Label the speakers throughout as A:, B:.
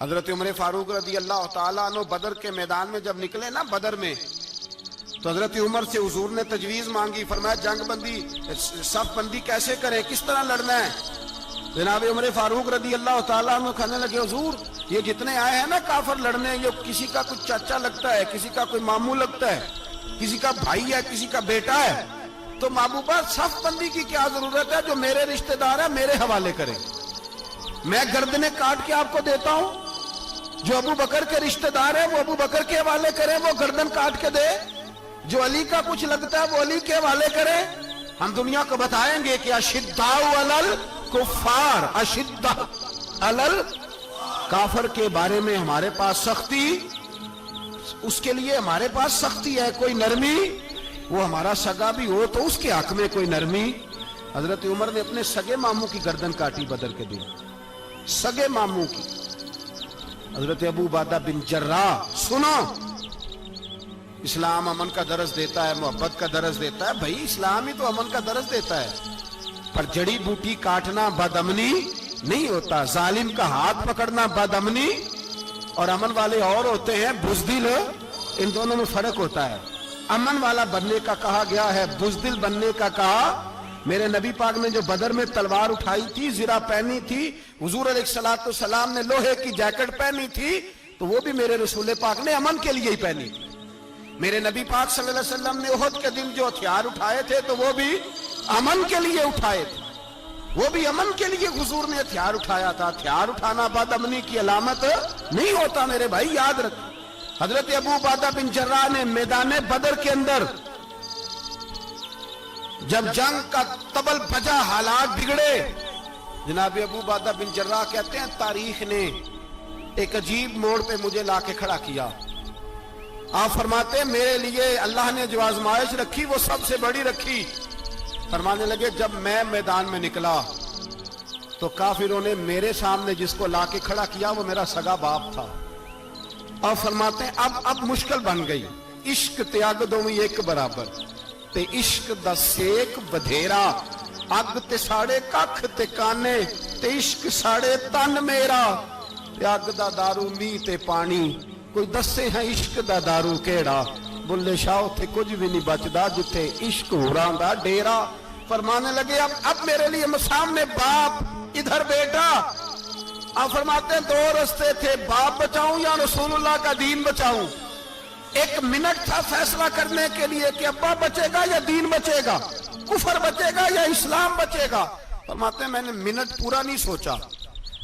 A: حضرت عمر فاروق رضی اللہ تعالیٰ عنہ بدر کے میدان میں جب نکلے نا بدر میں، تو حضرت عمر سے حضور نے تجویز مانگی، فرمایا جنگ بندی صف بندی کیسے کریں، کس طرح لڑنا ہے؟ جناب عمر فاروق رضی اللہ تعالیٰ عنہ کہنے لگے حضور یہ جتنے آئے ہیں نا کافر لڑنے، یہ کسی کا کوئی چاچا لگتا ہے، کسی کا کوئی ماموں لگتا ہے، کسی کا بھائی ہے، کسی کا بیٹا ہے، تو محبوبہ صف بندی کی کیا ضرورت ہے؟ جو میرے رشتہ دار ہیں میرے حوالے کریں، میں گردنیں کاٹ کے آپ کو دیتا ہوں، جو ابو بکر کے رشتہ دار ہیں وہ ابو بکر کے حوالے کریں، وہ گردن کاٹ کے دے، جو علی کا کچھ لگتا ہے وہ علی کے حوالے کریں۔ ہم دنیا کو بتائیں گے کہ اشداء علی الکفار، اشداء علی الکافر کے بارے میں ہمارے پاس سختی، اس کے لیے ہمارے پاس سختی ہے، کوئی نرمی، وہ ہمارا سگا بھی ہو تو اس کے حق میں کوئی نرمی۔ حضرت عمر نے اپنے سگے ماموں کی گردن کاٹی بدر کے دن، سگے ماموں کی۔ حضرت ابو عبیدہ بن جراح، سنو، اسلام امن کا درس دیتا ہے، محبت کا درس دیتا ہے، بھائی اسلام ہی تو امن کا درس دیتا ہے، پر جڑی بوٹی کاٹنا بد امنی نہیں ہوتا، ظالم کا ہاتھ پکڑنا بد امنی، اور امن والے اور ہوتے ہیں بزدل، ان دونوں میں فرق ہوتا ہے۔ امن والا بننے کا کہا گیا ہے، بزدل بننے کا کہا۔ میرے نبی پاک نے جو بدر میں تلوار اٹھائی تھی، زرہ پہنی تھی، حضور علیہ السلام نے لوہے کی جیکٹ پہنی تھی، تو وہ بھی میرے رسول پاک نے امن کے لیے ہی پہنی تھی۔ میرے نبی پاک صلی اللہ علیہ وسلم نے احد کے دن جو ہتھیار اٹھائے تھے تو وہ بھی امن کے لیے اٹھائے تھے، وہ بھی امن کے لیے حضور نے ہتھیار اٹھایا تھا۔ ہتھیار اٹھانا بد امنی کی علامت نہیں ہوتا میرے بھائی، یاد رکھ۔ حضرت ابو عبیدہ بن جراح نے میدان بدر کے اندر جب جنگ کا طبل بجا، حالات بگڑے، جناب ابو عبیدہ بن جراح کہتے ہیں تاریخ نے ایک عجیب موڑ پہ مجھے لا کے کھڑا کیا۔ آپ فرماتے ہیں میرے لیے اللہ نے جو آزمائش رکھی وہ سب سے بڑی رکھی۔ فرمانے لگے جب میں میدان میں نکلا تو کافروں نے میرے سامنے جس کو لا کے کھڑا کیا وہ میرا سگا باپ تھا۔ اور فرماتے ہیں اب مشکل بن گئی، عشق تیاگ دوویں ایک برابر، تے عشق دا سیک بدھیرا، اگ تے ساڑے ککھ تے کانے، تے عشق ساڑے تن میرا، تے اگ دا دارو می تے پانی، کوئی دسے ہیں عشق دا دارو کیڑا، بلے شاہ تھے کچھ بھی نہیں بچدا جتھے عشق ہوراں دا ڈیرا۔ فرمانے لگے اب میرے لیے سامنے باپ، ادھر بیٹا۔ آپ فرماتے ہیں دو رستے تھے، باپ بچاؤں یا رسول اللہ کا دین بچاؤں۔ ایک منٹ تھا فیصلہ کرنے کے لیے کہ ابا بچے گا یا دین بچے گا، کفر بچے گا یا اسلام بچے گا۔ فرماتے ہیں میں نے منٹ پورا نہیں سوچا،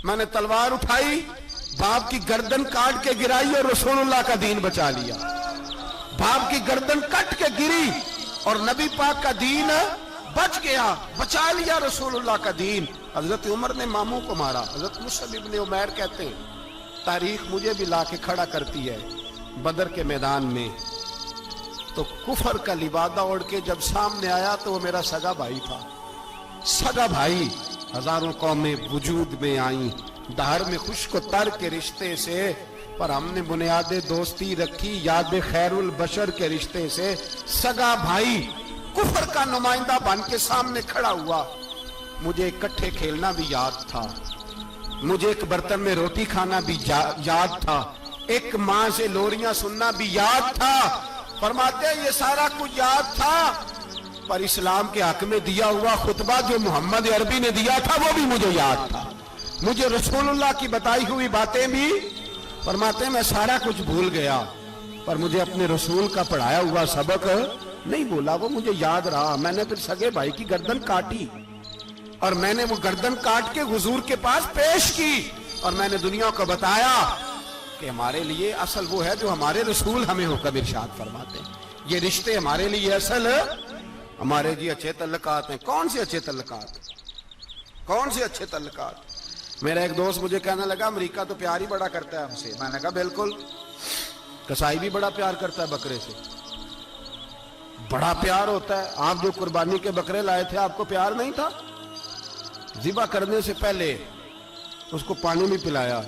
A: میں نے تلوار اٹھائی، باپ کی گردن کاٹ کے گرائی اور رسول اللہ کا دین بچا لیا۔ باپ کی گردن کٹ کے گری اور نبی پاک کا دین بچ گیا، بچا لیا رسول اللہ کا دین۔ حضرت عمر نے ماموں کو مارا۔ حضرت مصعب ابن عمیر کہتے ہیں تاریخ مجھے بھی لا کے کھڑا کرتی ہے بدر کے میدان میں، تو کفر کا لبادہ اوڑھ کے جب سامنے آیا تو وہ میرا سگا بھائی تھا، سگا بھائی۔ ہزاروں قومیں وجود میں آئیں دہر میں خشک و تر کے رشتے سے، پر ہم نے بنیاد دوستی رکھی یاد خیر البشر کے رشتے سے۔ سگا بھائی کفر کا نمائندہ بن کے سامنے کھڑا ہوا۔ مجھے اکٹھے کھیلنا بھی یاد تھا، مجھے ایک برتن میں روٹی کھانا بھی یاد تھا، ایک ماں سے لوریاں سننا بھی یاد تھا۔ فرماتے ہیں یہ سارا کچھ یاد تھا، پر اسلام کے حق میں دیا ہوا خطبہ جو محمد عربی نے دیا تھا وہ بھی مجھے یاد تھا، مجھے رسول اللہ کی بتائی ہوئی باتیں بھی۔ فرماتے ہیں میں سارا کچھ بھول گیا، پر مجھے اپنے رسول کا پڑھایا ہوا سبق نہیں بولا، وہ مجھے یاد رہا۔ میں نے پھر سگے بھائی کی گردن کاٹی اور میں نے وہ گردن کاٹ کے حضور کے پاس پیش کی، اور میں نے دنیا کو بتایا کہ ہمارے لیے اصل وہ ہے جو ہمارے رسول ہمیں حکم ارشاد فرماتے ہیں۔ یہ رشتے ہمارے لیے اصل ہمارے جی اچھے تعلقات ہیں۔ کون سے اچھے تعلقات؟ کون سے اچھے تعلقات؟ میرا ایک دوست مجھے کہنے لگا امریکہ تو پیار ہی بڑا کرتا ہے ہم سے۔ میں نے کہا بالکل، کسائی بھی بڑا پیار کرتا ہے بکرے سے، بڑا پیار ہوتا ہے۔ آپ جو قربانی کے بکرے لائے تھے آپ کو پیار نہیں تھا؟ ذبح کرنے سے پہلے اس کو پانی بھی پلایا،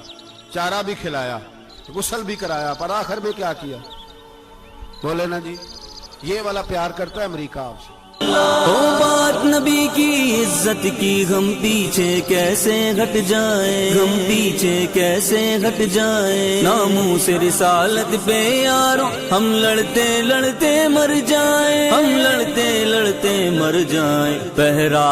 A: چارہ بھی کھلایا، غسل بھی کرایا، پر آخر میں کیا کیا؟ بولے نا جی، یہ والا پیار کرتا ہے امریکہ آپ سے۔
B: ہو بات نبی کی عزت کی ہم پیچھے کیسے ہٹ جائیں، ہم پیچھے کیسے ہٹ جائیں، ناموس رسالت پہ یاروں ہم لڑتے لڑتے مر جائیں، ہم لڑتے لڑتے مر جائیں، پہرا